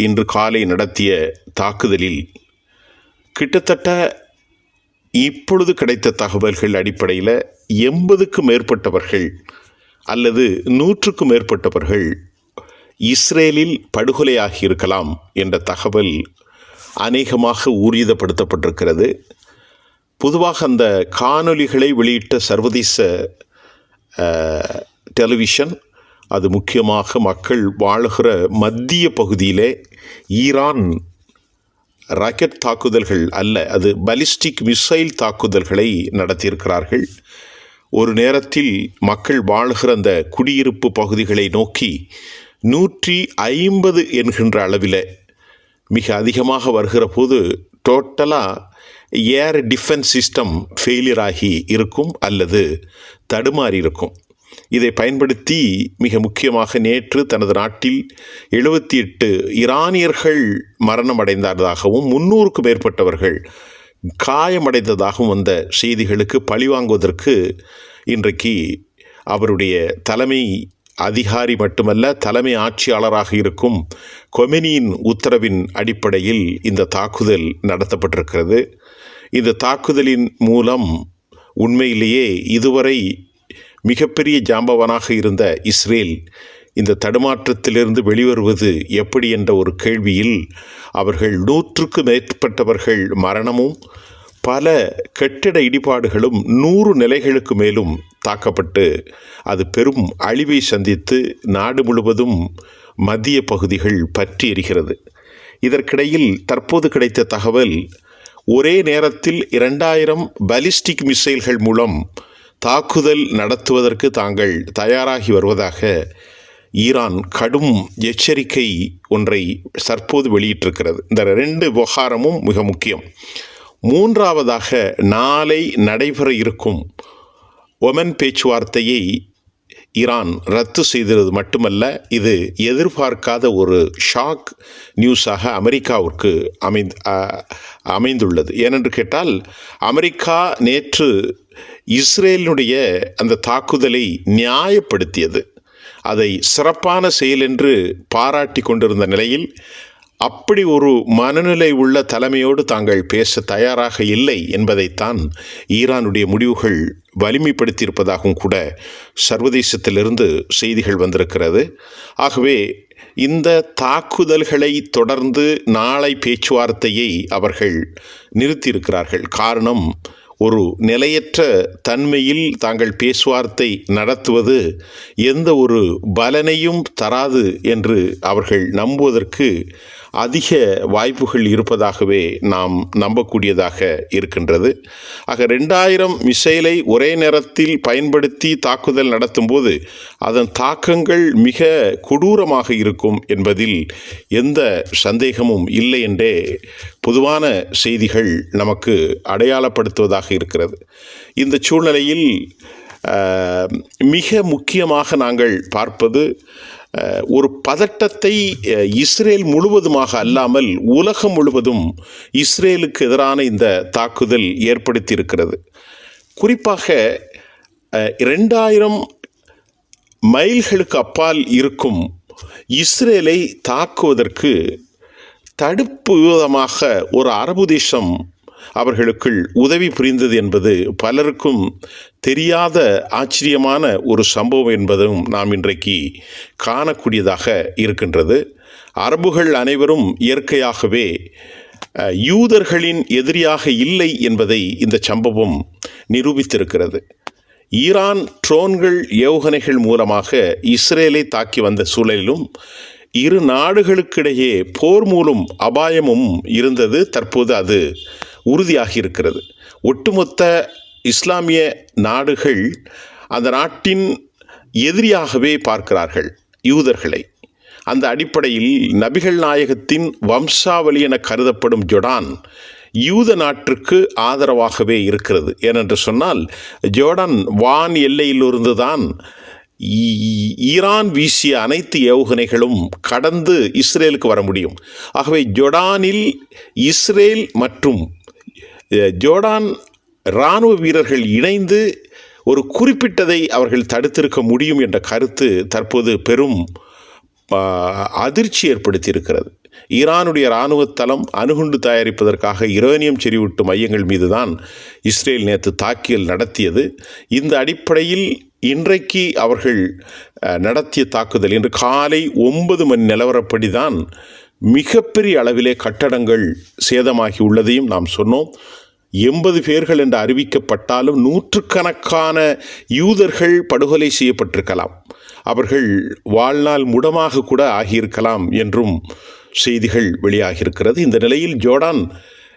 இன்று காலை நடத்திய தாக்குதலில் கிட்டத்தட்ட இப்பொழுது கிடைத்த தகவல்கள் அடிப்படையில் 80க்கும் மேற்பட்டவர்கள் அல்லது 100க்கும் மேற்பட்டவர்கள் இஸ்ரேலில் படுகொலையாகி இருக்கலாம் என்ற தகவல் அநேகமாக ஊர்ஜிதப்படுத்தப்பட்டிருக்கிறது. பொதுவாக அந்த காணொளிகளை வெளியிட்ட சர்வதேச டெலிவிஷன், அது முக்கியமாக மக்கள் வாழுகிற மத்திய பகுதியிலே ஈரான் ராக்கெட் தாக்குதல்கள் அல்ல, அது பாலிஸ்டிக் மிசைல் தாக்குதல்களை நடத்தியிருக்கிறார்கள். ஒரு நேரத்தில் மக்கள் வாழுகிற அந்த குடியிருப்பு பகுதிகளை நோக்கி 150 என்கின்ற அளவில் மிக அதிகமாக வருகிற போது டோட்டலாக ஏர் டிஃபென்ஸ் சிஸ்டம் ஃபெயிலியர் ஆகி இருக்கும் அல்லது தடுமாறி இருக்கும். இதை பயன்படுத்தி மிக முக்கியமாக நேற்று தனது நாட்டில் 78 ஈரானியர்கள் மரணம் அடைந்ததாகவும் 300க்கும் மேற்பட்டவர்கள் காயமடைந்ததாகவும் வந்த செய்திகளுக்கு பழிவாங்குவதற்கு இன்றைக்கு அவருடைய தலைமை அதிகாரி மட்டுமல்ல, தலைமை ஆட்சியாளராக இருக்கும் கொமெனியின் உத்தரவின் அடிப்படையில் இந்த தாக்குதல் நடத்தப்பட்டிருக்கிறது. இந்த தாக்குதலின் மூலம் உண்மையிலேயே இதுவரை மிகப்பெரிய ஜாம்பவானாக இருந்த இஸ்ரேல் இந்த தடுமாற்றத்திலிருந்து வெளிவருவது எப்படி என்ற ஒரு கேள்வியில் அவர்கள் 100க்கும் மேற்பட்டவர்கள் மரணமும் பல கட்டிட இடிபாடுகளும் 100 நிலைகளுக்கு மேலும் தாக்கப்பட்டு அது பெரும் அழிவை சந்தித்து நாடு முழுவதும் மத்திய பகுதிகள் பற்றி எரிகிறது. இதற்கிடையில் தற்போது கிடைத்த தகவல், ஒரே நேரத்தில் 2000 பாலிஸ்டிக் மிசைல்கள் மூலம் தாக்குதல் நடத்துவதற்கு தாங்கள் தயாராகி வருவதாக ஈரான் கடும் எச்சரிக்கை ஒன்றை தற்போது வெளியிட்டிருக்கிறது. இந்த 2 விவகாரமும் மிக முக்கியம். மூன்றாவதாக, நாளை நடைபெற இருக்கும் ஒமன் பேச்சுவார்த்தையை ஈரான் ரத்து செய்தது மட்டுமல்ல, இது எதிர்பார்க்காத ஒரு ஷாக் நியூஸாக அமெரிக்காவிற்கு அமைந்துள்ளது. ஏனென்று கேட்டால், அமெரிக்கா நேற்று இஸ்ரேலினுடைய அந்த தாக்குதலை நியாயப்படுத்தியது. அதை சிறப்பான செயல் என்று பாராட்டி கொண்டிருந்த நிலையில் அப்படி ஒரு மனநிலை உள்ள தலைமையோடு தாங்கள் பேச தயாராக இல்லை என்பதைத்தான் ஈரானுடைய முடிவுகள் வலிமைப்படுத்தியிருப்பதாகவும் கூட சர்வதேசத்திலிருந்து செய்திகள் வந்திருக்கிறது. ஆகவே இந்த தாக்குதல்களை தொடர்ந்து நாளை பேச்சுவார்த்தையை அவர்கள் நிறுத்தியிருக்கிறார்கள். காரணம், ஒரு நிலையற்ற தன்மையில் தாங்கள் பேச்சுவார்த்தை நடத்துவது எந்த ஒரு பலனையும் தராது என்று அவர்கள் நம்புவதற்கு அதிக வாய்ப்புகள் இருப்பதாகவே நாம் நம்பக்கூடியதாக இருக்கின்றது. ஆக 2000 மிசைலை ஒரே நேரத்தில் பயன்படுத்தி தாக்குதல் நடத்தும்போது அதன் தாக்கங்கள் மிக கொடூரமாக இருக்கும் என்பதில் எந்த சந்தேகமும் இல்லை என்றே பொதுவான செய்திகள் நமக்கு அடையாளப்படுத்துவதாக இருக்கிறது. இந்த சூழ்நிலையில் மிக முக்கியமாக நாங்கள் பார்ப்பது ஒரு பதட்டத்தை இஸ்ரேல் முழுவதுமாக அல்லாமல் உலகம் முழுவதும் இஸ்ரேலுக்கு எதிரான இந்த தாக்குதல் ஏற்படுத்தியிருக்கிறது. குறிப்பாக 2000 மைல்களுக்கு அப்பால் இருக்கும் இஸ்ரேலை தாக்குவதற்கு தடுப்பு விரோதமாக ஒரு அரபு தேசம் அவர்களுக்குள் உதவி புரிந்தது என்பது பலருக்கும் தெரியாத ஆச்சரியமான ஒரு சம்பவம் என்பதும் நாம் இன்றைக்கு காணக்கூடியதாக இருக்கின்றது. அரபுகள் அனைவரும் இயற்கையாகவே யூதர்களின் எதிரியாக இல்லை என்பதை இந்த சம்பவம் நிரூபித்திருக்கிறது. ஈரான் ட்ரோன்கள் ஏவுகணைகள் மூலமாக இஸ்ரேலை தாக்கி வந்த சூழலிலும் இரு நாடுகளுக்கிடையே போர் மூலம் அபாயமும் இருந்தது. தற்போது அது உறுதியாகி இருக்கிறது. ஒட்டுமொத்த இஸ்லாமிய நாடுகள் அந்த நாட்டின் எதிரியாகவே பார்க்கிறார்கள் யூதர்களை. அந்த அடிப்படையில் நபிகள் நாயகத்தின் வம்சாவளி என கருதப்படும் ஜோர்டான் யூத நாட்டிற்கு ஆதரவாகவே இருக்கிறது. ஏனென்று சொன்னால், ஜோர்டான் வான் எல்லையிலிருந்து தான் ஈரான் வீசிய அனைத்து ஏவுகணைகளும் கடந்து இஸ்ரேலுக்கு வர முடியும். ஆகவே ஜோர்டானில் இஸ்ரேல் மற்றும் ஜோர்டான் இராணுவ வீரர்கள் இணைந்து ஒரு குறிப்பிட்டதை அவர்கள் தடுத்திருக்க முடியும் என்ற கருத்து தற்போது பெரும் அதிர்ச்சி ஏற்படுத்தியிருக்கிறது. ஈரானுடைய இராணுவ தளம் அணுகுண்டு தயாரிப்பதற்காக யுரேனியம் செறிவூட்டு மையங்கள் மீது தான் இஸ்ரேல் நேற்று தாக்கியல் நடத்தியது. இந்த அடிப்படையில் இன்றைக்கு அவர்கள் நடத்திய தாக்குதல் இன்று காலை 9 மணி நிலவரப்படி தான் மிகப்பெரிய அளவிலே கட்டடங்கள் சேதமாகி உள்ளதையும் நாம் சொன்னோம். 80 பேர்கள் என்று அறிவிக்கப்பட்டாலும் நூற்றுக்கணக்கான யூதர்கள் படுகொலை செய்யப்பட்டிருக்கலாம், அவர்கள் வாழ்நாள் முடமாக கூட ஆகியிருக்கலாம் என்றும் செய்திகள் வெளியாகியிருக்கிறது. இந்த நிலையில் ஜோர்டான்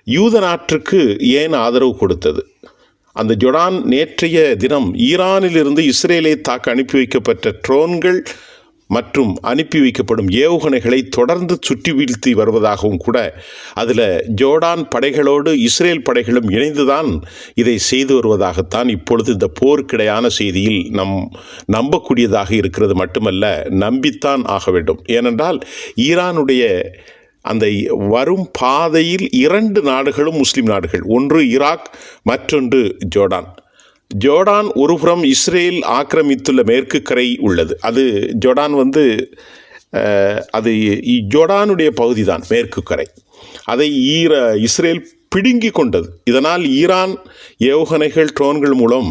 யூத நாட்டிற்கு ஏன் ஆதரவு கொடுத்தது? அந்த ஜோர்டான் நேற்றைய தினம் ஈரானிலிருந்து இஸ்ரேலை தாக்க அனுப்பி வைக்கப்பட்ட ட்ரோன்கள் மற்றும் அனுப்பி வைக்கப்படும் ஏவுகணைகளை தொடர்ந்து சுற்றி வீழ்த்தி வருவதாகவும் கூட, அதில் ஜோர்டான் படைகளோடு இஸ்ரேல் படைகளும் இணைந்துதான் இதை செய்து வருவதாகத்தான் இப்பொழுது இந்த போருக்கிடையான செய்தியில் நம்பக்கூடியதாக இருக்கிறது. மட்டுமல்ல, நம்பித்தான் ஆக வேண்டும். ஏனென்றால் ஈரானுடைய அந்த வரும் பாதையில் 2 நாடுகளும் முஸ்லிம் நாடுகள், ஒன்று ஈராக், மற்றொன்று ஜோர்டான். ஜோர்டான் ஒருபுறம் இஸ்ரேல் ஆக்கிரமித்துள்ள மேற்கு கரை உள்ளது. அது ஜோர்டான் அது ஜோர்டானுடைய பகுதி தான் மேற்கு கரை. அதை இஸ்ரேல் பிடுங்கி கொண்டது. இதனால் ஈரான் ஏவுகணைகள் ட்ரோன்கள் மூலம்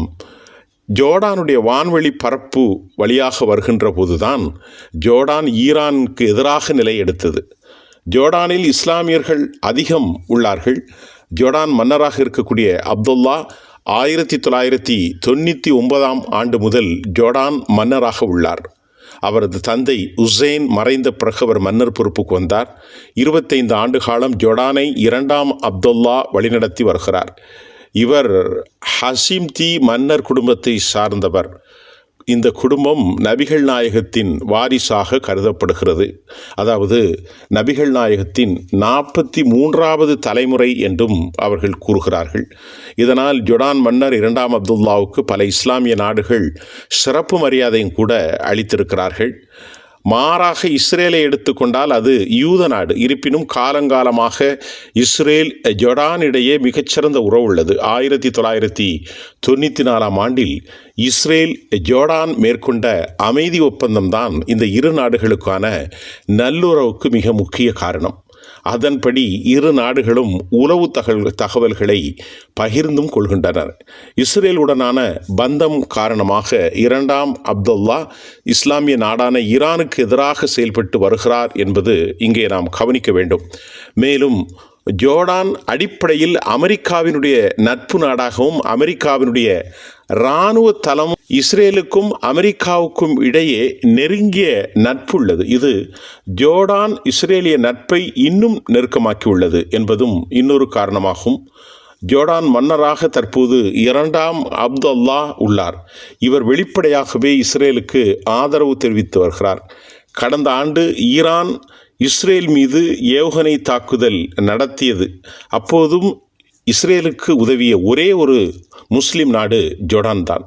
ஜோர்டானுடைய வான்வெளி பரப்பு வழியாக வருகின்ற போதுதான் ஜோர்டான் ஈரானுக்கு எதிராக நிலை எடுத்தது. ஜோர்டானில் இஸ்லாமியர்கள் அதிகம் உள்ளார்கள். ஜோர்டான் மன்னராக இருக்கக்கூடிய அப்துல்லா 1999ஆம் ஆண்டு முதல் ஜோர்டான் மன்னராக உள்ளார். அவரது தந்தை உசைன் மறைந்த பிறகு அவர் மன்னர் பொறுப்புக்கு வந்தார். 25 ஆண்டு காலம் ஜோர்டானை 2ஆம் அப்துல்லா வழிநடத்தி வருகிறார். இவர் ஹசிம்தி மன்னர் குடும்பத்தை சார்ந்தவர். இந்த குடும்பம் நபிகள் நாயகத்தின் வாரிசாக கருதப்படுகிறது. அதாவது நபிகள் நாயகத்தின் 43வது தலைமுறை என்றும் அவர்கள் கூறுகிறார்கள். இதனால் ஜோர்டான் மன்னர் 2ஆம் அப்துல்லாவுக்கு பல இஸ்லாமிய நாடுகள் சிறப்பு மரியாதையும் கூட அளித்திருக்கிறார்கள். மாறாக இஸ்ரேலை எடுத்துக்கொண்டால் அது யூத நாடு. இருப்பினும் காலங்காலமாக இஸ்ரேல் ஜோர்டான் இடையே மிகச்சிறந்த உறவு உள்ளது. 1994ஆம் ஆண்டில் இஸ்ரேல் ஜோர்டான் மேற்கொண்ட அமைதி ஒப்பந்தம்தான் இந்த இரு நாடுகளுக்கான நல்லுறவுக்கு மிக முக்கிய காரணம். அதன்படி இரு நாடுகளும் உளவு தகவல்களை பகிர்ந்தும் கொள்கின்றனர். இஸ்ரேலுடனான பந்தம் காரணமாக 2ஆம் அப்துல்லா இஸ்லாமிய நாடான ஈரானுக்கு எதிராக செயல்பட்டு வருகிறார் என்பது இங்கே நாம் கவனிக்க வேண்டும். மேலும் ஜோர்டான் அடிப்படையில் அமெரிக்காவினுடைய நட்பு நாடாகவும் அமெரிக்காவினுடைய இராணுவ தளம் இஸ்ரேலுக்கும் அமெரிக்காவுக்கும் இடையே நெருங்கிய நட்பு உள்ளது. இது ஜோர்டான் இஸ்ரேலிய நட்பை இன்னும் நெருக்கமாக்கியுள்ளது என்பதும் இன்னொரு காரணமாகும். ஜோர்டான் மன்னராக தற்போது 2ஆம் அப்துல்லா உள்ளார். இவர் வெளிப்படையாகவே இஸ்ரேலுக்கு ஆதரவு தெரிவித்து வருகிறார். கடந்த ஆண்டு ஈரான் இஸ்ரேல் மீது ஏவுகணை தாக்குதல் நடத்தியது. அப்போதும் இஸ்ரேலுக்கு உதவிய ஒரே ஒரு முஸ்லிம் நாடு ஜோர்டான் தான்.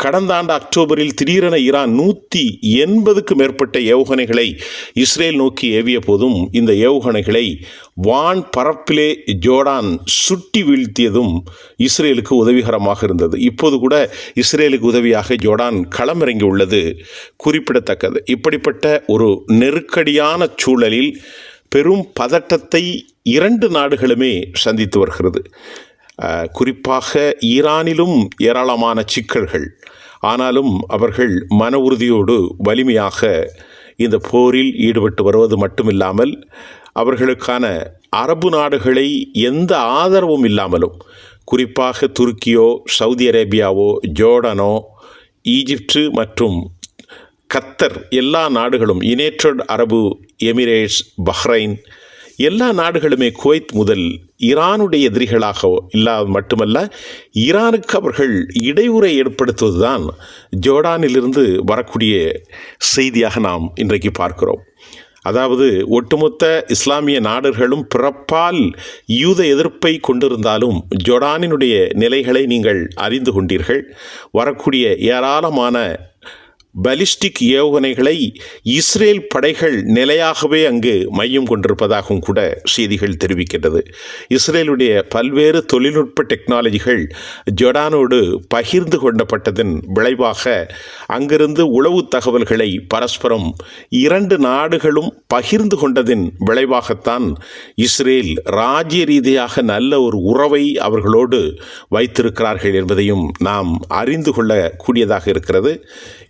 கடந்த ஆண்டு அக்டோபரில் திடீரென ஈரான் 180க்கு மேற்பட்ட ஏவுகணைகளை இஸ்ரேல் நோக்கி ஏவிய போதும் இந்த ஏவுகணைகளை வான் பரப்பிலே ஜோர்டான் சுட்டி வீழ்த்தியதும் இஸ்ரேலுக்கு உதவிகரமாக இருந்தது. இப்போது கூட இஸ்ரேலுக்கு உதவியாக ஜோர்டான் களமிறங்கி உள்ளது குறிப்பிடத்தக்கது. இப்படிப்பட்ட ஒரு நெருக்கடியான சூழலில் பெரும் பதட்டத்தை 2 நாடுகளுமே சந்தித்து வருகிறது. குறிப்பாக ஈரானிலும் ஏராளமான சிக்கல்கள். ஆனாலும் அவர்கள் மன உறுதியோடு வலிமையாக இந்த போரில் ஈடுபட்டு வருவது மட்டுமில்லாமல் அவர்களுக்கான அரபு நாடுகளை எந்த ஆதரவும் இல்லாமலும், குறிப்பாக துருக்கியோ சவுதி அரேபியாவோ ஜோர்டானோ ஈஜிப்டு மற்றும் கத்தர் எல்லா நாடுகளும், யுனைடெட் அரபு எமிரேட்ஸ், பஹ்ரைன் எல்லா நாடுகளுமே குவைத் முதல் ஈரானுடைய எதிரிகளாக இல்லாத மட்டுமல்ல, ஈரானுக்கு அவர்கள் இடையூறை ஏற்படுத்துவதுதான் ஜோர்டானிலிருந்து வரக்கூடிய செய்தியாக நாம் இன்றைக்கு பார்க்கிறோம். அதாவது ஒட்டுமொத்த இஸ்லாமிய நாடுகளும் பிறப்பால் யூத எதிர்ப்பை கொண்டிருந்தாலும் ஜோர்டானினுடைய நிலைகளை நீங்கள் அறிந்து கொண்டீர்கள். வரக்கூடிய ஏராளமான பாலிஸ்டிக் ஏவுகணைகளை இஸ்ரேல் படைகள் நிலையாகவே அங்கு மையம் கொண்டிருப்பதாகவும் கூட செய்திகள் தெரிவிக்கின்றது. இஸ்ரேலுடைய பல்வேறு தொழில்நுட்ப டெக்னாலஜிகள் ஜோர்டானோடு பகிர்ந்து கொள்ளப்பட்டதன் விளைவாக அங்கிருந்து உளவு தகவல்களை பரஸ்பரம் இரண்டு நாடுகளும் பகிர்ந்து கொண்டதின் விளைவாகத்தான் இஸ்ரேல் ராஜ்ய ரீதியாக நல்ல ஒரு உறவை அவர்களோடு வைத்திருக்கிறார்கள் என்பதையும் நாம் அறிந்து கொள்ளக்கூடியதாக இருக்கிறது.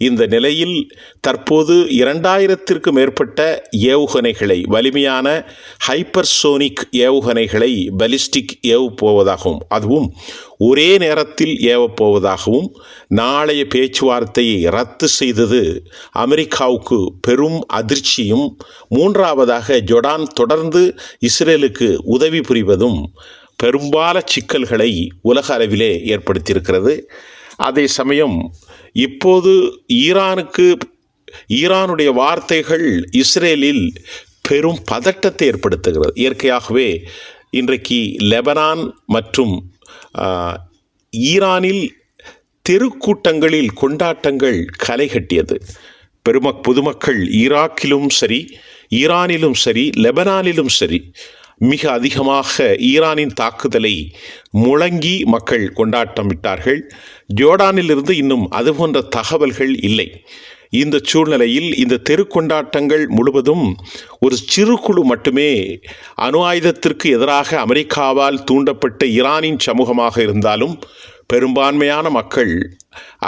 இந்த நிலையில் தற்போது 2000ற்கு மேற்பட்ட ஏவுகணைகளை, வலிமையான ஹைப்பர்சோனிக் ஏவுகணைகளை பாலிஸ்டிக் ஏவப்போவதாகவும், அதுவும் ஒரே நேரத்தில் ஏவப்போவதாகவும், நாளைய பேச்சுவார்த்தையை ரத்து செய்தது அமெரிக்காவுக்கு பெரும் அதிர்ச்சியும், மூன்றாவதாக ஜோர்டான் தொடர்ந்து இஸ்ரேலுக்கு உதவி புரிவதும் பெரும்பாலான சிக்கல்களை உலக அளவிலே ஏற்படுத்தியிருக்கிறது. அதே சமயம் இப்போது ஈரானுடைய வார்த்தைகள் இஸ்ரேலில் பெரும் பதட்டத்தை ஏற்படுத்துகிறது. இயற்கையாகவே இன்றைக்கு லெபனான் மற்றும் ஈரானில் தெருக்கூட்டங்களில் கொண்டாட்டங்கள் களை கட்டியது. பொதுமக்கள் ஈராக்கிலும் சரி, ஈரானிலும் சரி, லெபனானிலும் சரி மிக அதிகமாக ஈரானின் தாக்குதலை முழங்கி மக்கள் கொண்டாட்டம் விட்டார்கள். ஜோர்டானிலிருந்து இன்னும் அதுபோன்ற தகவல்கள் இல்லை. இந்த சூழ்நிலையில் இந்த தெருக்கொண்டாட்டங்கள் முழுவதும் ஒரு சிறு குழு மட்டுமே அணு ஆயுதத்திற்கு எதிராக அமெரிக்காவால் தூண்டப்பட்ட ஈரானின் சமூகமாக இருந்தாலும் பெரும்பான்மையான மக்கள்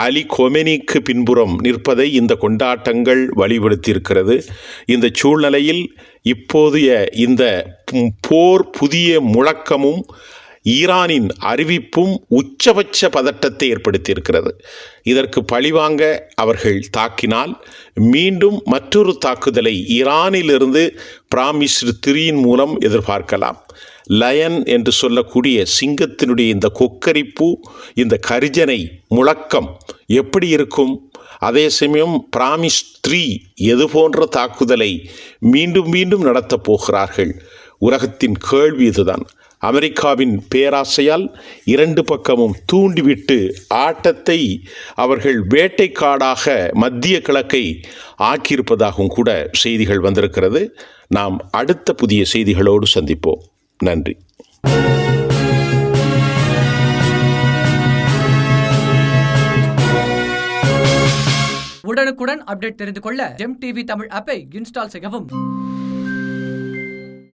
அலி கொமெனிக்கு பின்புறம் நிற்பதை இந்த கொண்டாட்டங்கள் வலியுறுத்தியிருக்கிறது. இந்த சூழ்நிலையில் இப்போதைய இந்த போர் புதிய முழக்கமும் ஈரானின் அறிவிப்பும் உச்சபட்ச பதட்டத்தை ஏற்படுத்தியிருக்கிறது. இதற்கு பழிவாங்க அவர்கள் தாக்கினால் மீண்டும் மற்றொரு தாக்குதலை ஈரானிலிருந்து பிராமிஸ்டு 3 மூலம் எதிர்பார்க்கலாம். லயன் என்று சொல்லக்கூடிய சிங்கத்தினுடைய இந்த கொக்கரிப்பு, இந்த கர்ஜனை முழக்கம் எப்படி இருக்கும்? அதே சமயம் பிராமிஸ் 3 எது போன்ற தாக்குதலை மீண்டும் மீண்டும் நடத்தப் போகிறார்கள்? உலகத்தின் கேள்வி இதுதான். அமெரிக்காவின் பேராசையால் 2 பக்கமும் தூண்டிவிட்டு ஆட்டத்தை அவர்கள் வேட்டைக்காடாக மத்திய கிழக்கை ஆக்கியிருப்பதாகவும் கூட செய்திகள் வந்திருக்கிறது. நாம் அடுத்த புதிய செய்திகளோடு சந்திப்போம். நன்றி. உடனுக்குடன் அப்டேட் தெரிந்து கொள்ள ஜெம் டிவி தமிழ் ஆப்பை இன்ஸ்டால் செய்யவும்.